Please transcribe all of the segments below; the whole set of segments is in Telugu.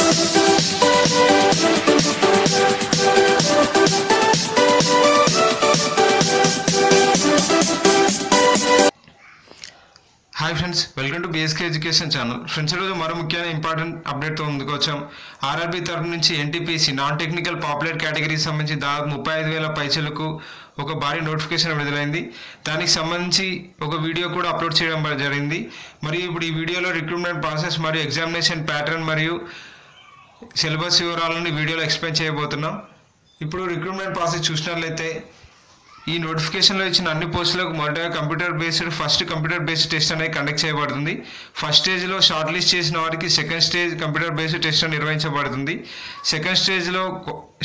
Hi friends, welcome to BSK education channel. Friends, ఈరోజు మరో ముఖ్యమైన ఇంపార్టెంట్ అప్డేట్తో ముందుకు వచ్చాం. ఆర్ఆర్బీ తరఫు నుంచి ఎన్టీపీసీ నాన్ టెక్నికల్ పాపులర్ కేటగిరీకి సంబంధించి దాదాపు 35,000 పైచలకు ఒక భారీ నోటిఫికేషన్ విడుదలైంది. దానికి సంబంధించి ఒక వీడియో కూడా అప్లోడ్ చేయడం జరిగింది. మరియు ఇప్పుడు ఈ వీడియోలో రిక్రూట్మెంట్ ప్రాసెస్ మరియు ఎగ్జామినేషన్ ప్యాటర్న్ మరియు సిలబస్ వివరాలను వీడియోలో ఎక్స్ప్లెయిన్ చేయబోతున్నాం. ఇప్పుడు రిక్రూట్మెంట్ ప్రాసెస్ చూసినట్లయితే ఈ నోటిఫికేషన్లో ఇచ్చిన అన్ని పోస్టులకు మొదటగా ఫస్ట్ కంప్యూటర్ బేస్డ్ టెస్ట్ అనేది కండక్ట్ చేయబడుతుంది. ఫస్ట్ స్టేజ్లో షార్ట్ లిస్ట్ చేసిన వారికి second stage computer based test నిర్వహించబడుతుంది. సెకండ్ స్టేజ్లో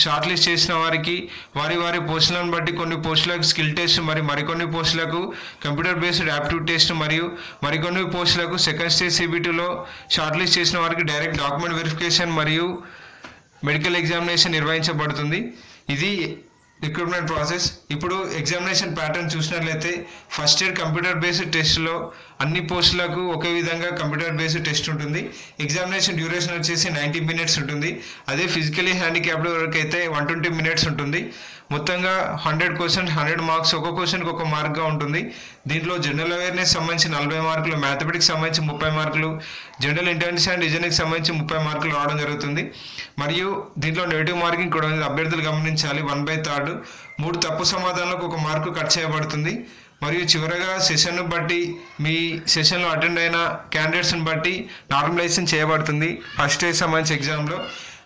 షార్ట్ లిస్ట్ చేసిన వారికి వారి పోస్టులను బట్టి కొన్ని పోస్టులకు స్కిల్ టెస్ట్ మరియు మరికొన్ని పోస్టులకు కంప్యూటర్ బేస్డ్ యాప్టిట్యూడ్ టెస్ట్ మరియు మరికొన్ని పోస్టులకు సెకండ్ స్టేజ్ సిబిటీలో షార్ట్ లిస్ట్ చేసిన వారికి డైరెక్ట్ డాక్యుమెంట్ వెరిఫికేషన్ మరియు మెడికల్ ఎగ్జామినేషన్ నిర్వహించబడుతుంది. ఇది రిక్రూట్మెంట్ ప్రాసెస్. ఇప్పుడు ఎగ్జామినేషన్ ప్యాటర్న్ చూసినట్లయితే ఫస్ట్ ఇయర్ కంప్యూటర్ బేస్డ్ టెస్ట్లో అన్ని పోస్టులకు ఒకే విధంగా కంప్యూటర్ బేస్డ్ టెస్ట్ ఉంటుంది. ఎగ్జామినేషన్ డ్యూరేషన్ వచ్చేసి 90 minutes ఉంటుంది. అదే ఫిజికలీ హ్యాండిక్యాప్డ్ వరకు అయితే 120 minutes ఉంటుంది. మొత్తంగా 100 questions 100 మార్క్స్, ఒక్కో క్వశ్చన్కి ఒక మార్క్గా ఉంటుంది. దీంట్లో జనరల్ అవేర్నెస్ సంబంధించి 40 మార్కులు, మ్యాథమెటిక్స్ సంబంధించి 30 మార్కులు, జనరల్ ఇంటెలిజెన్స్ అండ్ రీజనింగ్ సంబంధించి 30 మార్కులు రావడం జరుగుతుంది. మరియు దీంట్లో నెగిటివ్ మార్కింగ్ కూడా ఉంది. అభ్యర్థులు గమనించాలి. 1/3 3 తప్పు సమాధానాలకు 1 మార్కు కట్ చేయబడుతుంది. మరియు చివరగా సెషన్ను బట్టి మీ సెషన్లో అటెండ్ అయిన క్యాండిడేట్స్ని బట్టి నార్మలైజేషన్ చేయబడుతుంది ఫస్ట్ స్టేజ్ సంబంధించి ఎగ్జామ్లో.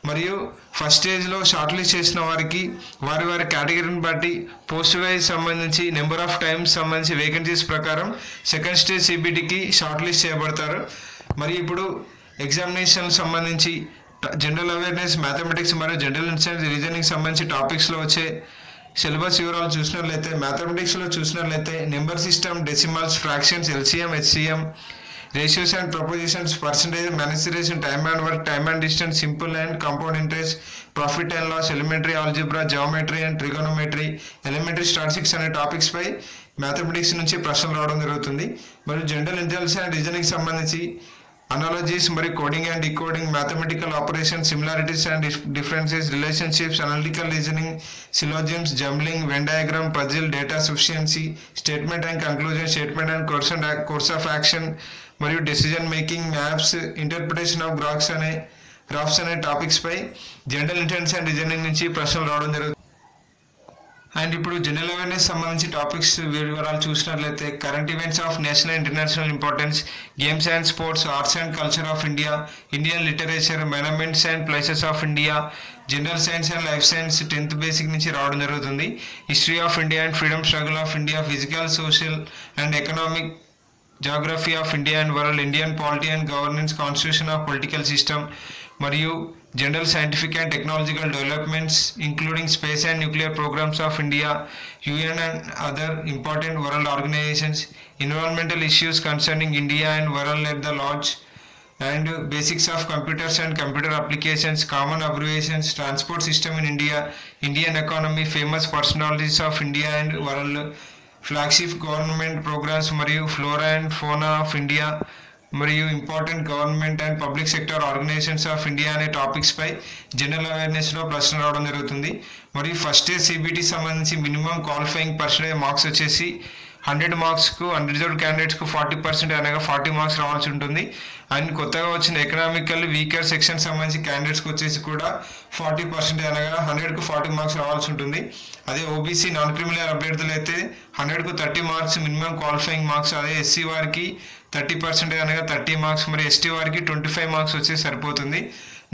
మరియు ఫస్ట్ స్టేజ్లో షార్ట్ లిస్ట్ చేసిన వారికి వారి కేటగిరీని బట్టి పోస్ట్ వైజ్ సంబంధించి నెంబర్ ఆఫ్ టైమ్స్ సంబంధించి వేకెన్సీస్ ప్రకారం సెకండ్ స్టేజ్ సిబిటీకి షార్ట్ లిస్ట్ చేయబడతారు. మరియు ఇప్పుడు ఎగ్జామినేషన్ సంబంధించి జనరల్ అవేర్నెస్, మ్యాథమెటిక్స్ మరియు జనరల్ ఇంటెలిజెన్స్ రీజనింగ్ సంబంధించి టాపిక్స్లో వచ్చే సిలబస్ వివరాలు చూసినట్లయితే మ్యాథమెటిక్స్లో చూసినట్లయితే number system, decimals, fractions, LCM, HCM, ratios and propositions, percentage, mensuration, time and work, time and distance, simple and compound interest, profit and loss, elementary algebra, geometry and trigonometry, elementary statistics అనే టాపిక్స్ పై మ్యాథమెటిక్స్ నుంచి ప్రశ్నలు రావడం జరుగుతుంది. మరియు జనరల్ ఇంటెలిజెన్స్ అండ్ రీజనింగ్ సంబంధించి అనాలజీస్ మరియు coding and decoding, mathematical operation, similarities and differences, relationships, analytical reasoning, syllogisms, jumbling, Venn diagram, puzzle, data sufficiency, statement and conclusion, statement and course of action మరియు decision making, maps, interpretation of graphs అనే టాపిక్స్ పై జనరల్ ఇంటెలిజెన్స్ అండ్ రీజనింగ్ నుంచి ప్రశ్నలు రావడం జరుగుతుంది. అండ్ ఇప్పుడు జనరల్ అవేర్నెస్ సంబంధించి టాపిక్స్ వివరాలు చూసినట్లయితే current events of national international importance, games and sports, arts and culture of India, Indian literature, monuments and places of India, general science and life science 10th basic నుంచి రావడం జరుగుతుంది. History of India and freedom struggle of India, physical, social and economic, geography of India and world, Indian polity and governance, constitution of political system, మరియు general scientific and technological developments including space and nuclear programs of India, UN and other important world organizations, environmental issues concerning India and world at the large, and basics of computers and computer applications, common abbreviations, transport system in India, Indian economy, famous personalities of India and world, flagship government programs మరియు flora and fauna of India మరియు important government and public sector organisations of India అనే టాపిక్స్ పై జనరల్ అవేర్నెస్లో ప్రశ్నలు రావడం జరుగుతుంది. మరియు ఫస్ట్ ఇయర్ సిబిటీ సంబంధించి మినిమం క్వాలిఫైయింగ్ పర్సెంటేజ్ మార్క్స్ వచ్చేసి 100 మార్క్స్కు అన్రిజర్వ్డ్ క్యాండిడేట్స్కు 40% అనగా 40 మార్క్స్ రావాల్సి ఉంటుంది. అండ్ కొత్తగా వచ్చిన ఎకనామికల్ వీకర్ సెక్షన్ సంబంధించి క్యాండిడేట్స్కి వచ్చేసి కూడా 40% అనగా 100కు 40 మార్క్స్ రావాల్సి ఉంటుంది. అదే ఓబీసీ నాన్ క్రిమినల్ అభ్యర్థులు అయితే 100కు 30 మార్క్స్ మినిమం క్వాలిఫైయింగ్ మార్క్స్. అదే ఎస్సీ వారికి 30% అనగా 30 మార్క్స్, మరి ఎస్టీ వారికి 25 మార్క్స్ వచ్చి సరిపోతుంది.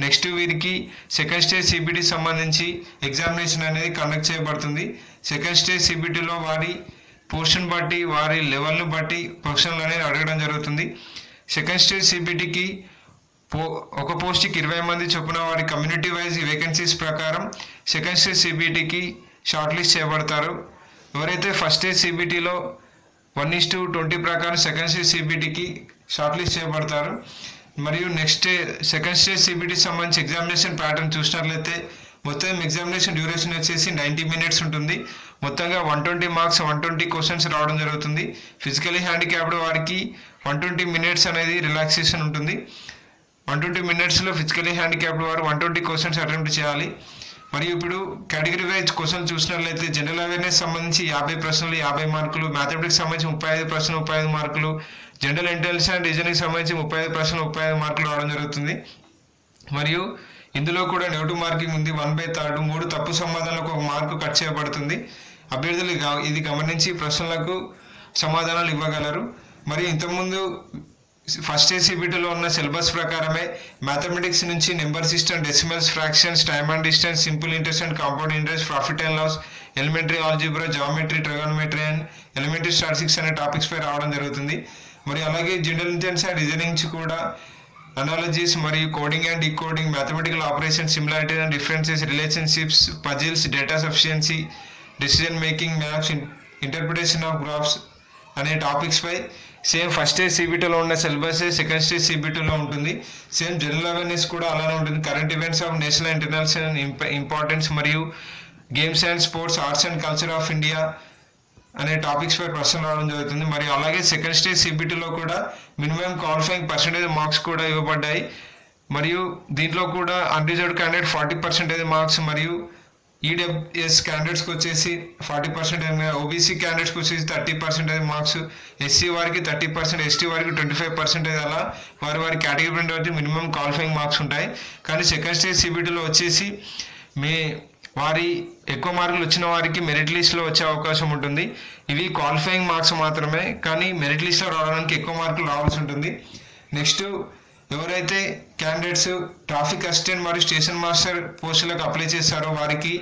నెక్స్ట్ వీరికి సెకండ్ స్టేజ్ సిబిటీ సంబంధించి ఎగ్జామినేషన్ అనేది కండక్ట్ చేయబడుతుంది. సెకండ్ స్టేజ్ సిబిటీలో వారి పోస్ట్ని బట్టి వారి లెవెల్ని బట్టి ప్రశ్నలు అనేది అడగడం జరుగుతుంది. సెకండ్ స్టేజ్ సిబిటీకి ఒక పోస్ట్కి 20 మంది చొప్పున వారి కమ్యూనిటీ వైజ్ వేకెన్సీస్ ప్రకారం సెకండ్ స్టేజ్ సిబిటీకి షార్ట్ లిస్ట్ చేయబడతారు. ఎవరైతే ఫస్ట్ స్టేజ్ సిబిటీలో 1:20 ప్రకారం సెకండ్ స్టేజ్ సిబిటీకి షార్ట్ లిస్ట్ చేయబడతారు. మరియు నెక్స్ట్ సెకండ్ స్టేజ్ సిబిటీ సంబంధించి ఎగ్జామినేషన్ ప్యాటర్న్ చూసినట్లయితే మొత్తం ఎగ్జామినేషన్ డ్యూరేషన్ వచ్చేసి 90 minutes ఉంటుంది. మొత్తంగా 120 మార్క్స్ 120 క్వశ్చన్స్ రావడం జరుగుతుంది. ఫిజికలీ హ్యాండిక్యాప్డ్ వారికి 120 minutes అనేది రిలాక్సేషన్ ఉంటుంది. 120 మినిట్స్లో ఫిజికలీ హ్యాండిక్యాప్డ్ వారు 120 క్వశ్చన్స్ అటెంప్ట్ చేయాలి. మరియు ఇప్పుడు కేటగిరీ వైజ్ క్వశ్చన్ చూసినట్లయితే జనరల్ అవేర్నెస్ సంబంధించి 50 ప్రశ్నలు 50 మార్కులు, మ్యాథమెటిక్స్ సంబంధించి 35 ప్రశ్నలు 35 మార్కులు, జనరల్ ఇంటెలిజెన్స్ అండ్ రీజనింగ్ సంబంధించి 35 ప్రశ్నలు 35 మార్కులు రావడం జరుగుతుంది. మరియు ఇందులో కూడా నెగటివ్ మార్కింగ్ ఉంది. 1/3 3 తప్పు సమాధానాలకు 1 మార్కు కట్ చేయబడుతుంది. అభ్యర్థులు ఇది గమనించి ప్రశ్నలకు సమాధానాలు ఇవ్వగలరు. మరియు ఇంతకుముందు ఫస్ట్ ఏసీబీటీలో ఉన్న సిలబస్ ప్రకారమే మ్యాథమెటిక్స్ నుంచి number system, decimals, fractions, time and distance, simple interest and compound interest, profit and loss, elementary algebra, geometry, trigonometry and elementary statistics అనే టాపిక్స్ పై రావడం జరుగుతుంది. మరియు అలాగే జనరల్ ఇంటెలిజెన్స్ అండ్ రీజనింగ్ నుంచి కూడా అనాలజీస్ మరియు coding and decoding, mathematical operation, similarity and differences, relationships, puzzles, data sufficiency, decision making, maths, interpretation of graphs అనే టాపిక్స్ పై సేమ్ ఫస్ట్ స్టేజ్ సిబిటీలో ఉన్న సిలబస్ సెకండ్ స్టేజ్ సిబిటీలో ఉంటుంది. సేమ్ జనరల్ అవేర్నెస్ కూడా అలానే ఉంటుంది. Current events of national and international importance మరియు games and sports, arts and culture of India అనే టాపిక్స్ పై ప్రశ్నలు రావడం జరుగుతుంది. మరియు అలాగే సెకండ్ స్టేజ్ సిబిటీలో కూడా మినిమం క్వాలిఫైయింగ్ పర్సెంటేజ్ మార్క్స్ కూడా ఇవ్వబడ్డాయి. మరియు దీంట్లో కూడా అన్రిజర్వ్డ్ క్యాండిడేట్ 40% మార్క్స్, మరియు ఈడబ్ల్యూఎస్ క్యాండిడేట్స్కి వచ్చేసి 40%, ఓబీసీ క్యాండిడేట్స్కి వచ్చేసి 30% మార్క్స్, ఎస్సీ వారికి 30%, ఎస్టీ వారికి 25%, అలా వారి కేటగిరీ బట్టి మినిమం క్వాలిఫైయింగ్ మార్క్స్ ఉంటాయి. కానీ సెకండ్ స్టేజ్ సిబిటీలో వచ్చేసి వారి ఎక్కువ మార్కులు వచ్చిన వారికి మెరిట్ లిస్ట్లో వచ్చే అవకాశం ఉంటుంది. ఇవి క్వాలిఫైయింగ్ మార్క్స్ మాత్రమే, కానీ మెరిట్ లిస్ట్లో రావడానికి ఎక్కువ మార్కులు రావాల్సి ఉంటుంది. నెక్స్ట్ ఎవరైతే క్యాండిడేట్స్ ట్రాఫిక్ అసిస్టెంట్ మరియు స్టేషన్ మాస్టర్ పోస్టులకు అప్లై చేస్తారో వారికి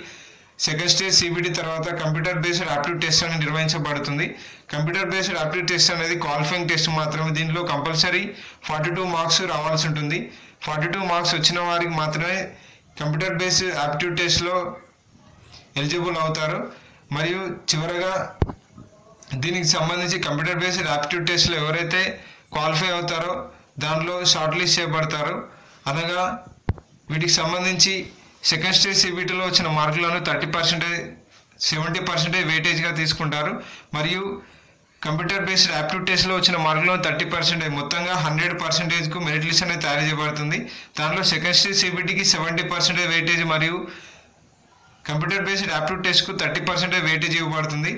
సెకండ్ స్టేజ్ సిబిటీ తర్వాత కంప్యూటర్ బేస్డ్ ఆప్టిట్యూడ్ టెస్ట్ అనేది నిర్వహించబడుతుంది. కంప్యూటర్ బేస్డ్ ఆప్టిట్యూడ్ టెస్ట్ అనేది క్వాలిఫైయింగ్ టెస్ట్ మాత్రమే. దీంట్లో కంపల్సరీ 42 మార్క్స్ రావాల్సి ఉంటుంది. 42 మార్క్స్ వచ్చిన వారికి మాత్రమే కంప్యూటర్ బేస్డ్ ఆప్టిట్యూడ్ టెస్ట్లో ఎలిజిబుల్ అవుతారు. మరియు చివరగా దీనికి సంబంధించి కంప్యూటర్ బేస్డ్ ఆప్టిట్యూడ్ టెస్ట్లో ఎవరైతే క్వాలిఫై అవుతారో దాంట్లో షార్ట్ లిస్ట్ చేయబడతారు. అనగా వీటికి సంబంధించి సెకండ్ స్టేజ్ సిబిటీలో వచ్చిన మార్కులను 30%, 70% వెయిటేజ్గా తీసుకుంటారు. మరియు కంప్యూటర్ బేస్డ్ ఆప్టిట్యూడ్ టెస్ట్లో వచ్చిన మార్కులను 30%, మొత్తంగా 100%కు మెరిట్ లిస్ట్ అనేది తయారు చేయబడుతుంది. దాంట్లో సెకండ్ స్టేజ్ సిబిటీకి 70% వెయిటేజ్ మరియు కంప్యూటర్ బేస్డ్ ఆప్టిట్యూడ్ టెస్ట్కు 30% వెయిటేజ్ ఇవ్వబడుతుంది.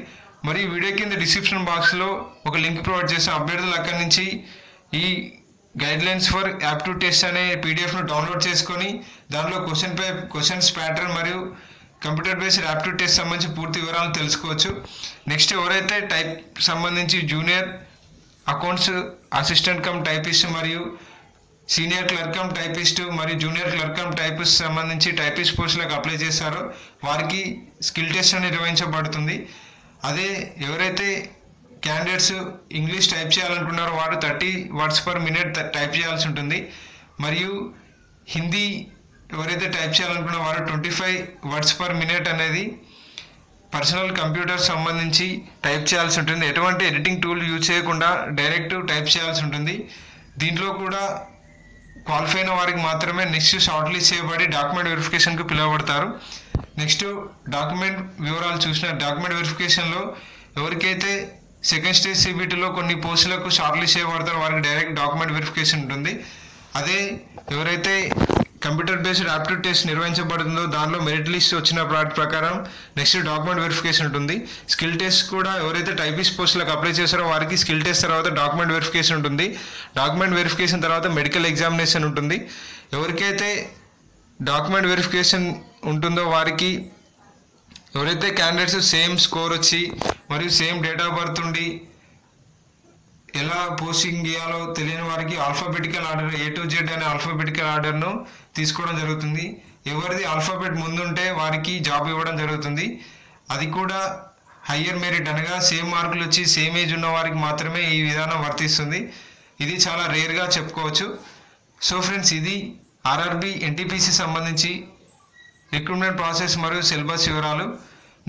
మరియు వీడియో కింద డిస్క్రిప్షన్ బాక్స్లో ఒక లింక్ ప్రొవైడ్ చేస్తాం. అభ్యర్థులు అక్కడి నుంచి ఈ గైడ్లైన్స్ ఫర్ యాప్టిట్యూడ్ టెస్ట్ అనే పీడిఎఫ్ను డౌన్లోడ్ చేసుకొని దానిలో క్వశ్చన్స్ ప్యాటర్న్ మరియు కంప్యూటర్ బేస్డ్ యాప్టిట్యూడ్ టెస్ట్ సంబంధించి పూర్తి వివరాలను తెలుసుకోవచ్చు. నెక్స్ట్ ఎవరైతే టైప్ సంబంధించి junior accounts assistant cum typist మరియు సీనియర్ క్లర్క్ కమ్ టైపిస్ట్ మరియు జూనియర్ క్లర్క్ కమ్ టైపిస్ట్ సంబంధించి టైపిస్ట్ పోస్టులకు అప్లై చేస్తారో వారికి స్కిల్ టెస్ట్ అనేది నిర్వహించబడుతుంది. అదే ఎవరైతే క్యాండిడేట్స్ ఇంగ్లీష్ టైప్ చేయాలనుకున్నారో వారు 30 words per minute టైప్ చేయాల్సి ఉంటుంది. మరియు హిందీ ఎవరైతే టైప్ చేయాలనుకున్నారో వారు 25 words per minute అనేది పర్సనల్ కంప్యూటర్ సంబంధించి టైప్ చేయాల్సి ఉంటుంది. ఎటువంటి ఎడిటింగ్ టూల్ యూజ్ చేయకుండా డైరెక్ట్ టైప్ చేయాల్సి ఉంటుంది. దీంట్లో కూడా క్వాలిఫై అయిన వారికి మాత్రమే నెక్స్ట్ షార్ట్ లిస్ట్ చేయబడి డాక్యుమెంట్ వెరిఫికేషన్కు పిలువబడతారు. నెక్స్ట్ డాక్యుమెంట్ వివరాలు చూసిన డాక్యుమెంట్ వెరిఫికేషన్లో ఎవరికైతే సెకండ్ స్టేజ్ సిబిటీలో కొన్ని పోస్టులకు షార్ట్ లిస్ట్ చేయబడతారో వారికి డైరెక్ట్ డాక్యుమెంట్ వెరిఫికేషన్ ఉంటుంది. అదే ఎవరైతే కంప్యూటర్ బేస్డ్ ఆప్టిట్యూడ్ టెస్ట్ నిర్వహించబడుతుందో దానిలో మెరిట్ లిస్ట్ వచ్చిన ప్రకారం నెక్స్ట్ డాక్యుమెంట్ వెరిఫికేషన్ ఉంటుంది. స్కిల్ టెస్ట్ కూడా ఎవరైతే టైపిస్ట్ పోస్టులకు అప్లై చేస్తారో వారికి స్కిల్ టెస్ట్ తర్వాత డాక్యుమెంట్ వెరిఫికేషన్ ఉంటుంది. డాక్యుమెంట్ వెరిఫికేషన్ తర్వాత మెడికల్ ఎగ్జామినేషన్ ఉంటుంది. ఎవరికైతే డాక్యుమెంట్ వెరిఫికేషన్ ఉంటుందో వారికి ఎవరైతే క్యాండిడేట్స్ సేమ్ స్కోర్ వచ్చి మరియు సేమ్ డేట్ ఆఫ్ బర్త్ ఉండి ఎలా పోస్టింగ్ చేయాలో తెలియని వారికి alphabetical order A to Z అనే ఆల్ఫాబెటికల్ ఆర్డర్ను తీసుకోవడం జరుగుతుంది. ఎవరిది ఆల్ఫాబెట్ ముందుంటే వారికి జాబ్ ఇవ్వడం జరుగుతుంది. అది కూడా హయ్యర్ మెరిట్ అనగా సేమ్ మార్కులు వచ్చి సేమ్ ఏజ్ ఉన్న వారికి మాత్రమే ఈ విధానం వర్తిస్తుంది. ఇది చాలా రేర్గా చెప్పుకోవచ్చు. సో ఫ్రెండ్స్, ఇది ఆర్ఆర్బి ఎన్టీపీసీ సంబంధించి రిక్రూట్మెంట్ ప్రాసెస్ మరియు సిలబస్ వివరాలు.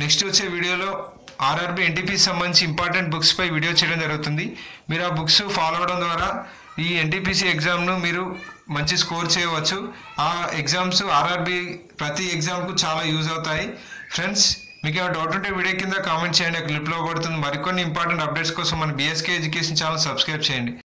నెక్స్ట్ వచ్చే వీడియోలో ఆర్ఆర్బి ఎన్టీపీసీ సంబంధించి ఇంపార్టెంట్ బుక్స్ పై వీడియో చేయడం జరుగుతుంది. మీరు ఆ బుక్స్ ఫాలో అవడం ద్వారా ఈ ఎన్టీపీసీ ఎగ్జామ్ను మీరు మంచి స్కోర్ చేయవచ్చు. ఆ ఎగ్జామ్స్ ఆర్ఆర్బి ప్రతి ఎగ్జామ్కు చాలా యూజ్ అవుతాయి. ఫ్రెండ్స్, మీకు ఏమైనా డౌట్ ఉంటే వీడియో కింద కామెంట్ చేయండి, క్లిప్లో పడుతుంది. మరికొన్ని ఇంపార్టెంట్ అప్డేట్స్ కోసం మన బీఎస్కే ఎడ్యుకేషన్ ఛానల్ సబ్స్క్రైబ్ చేయండి.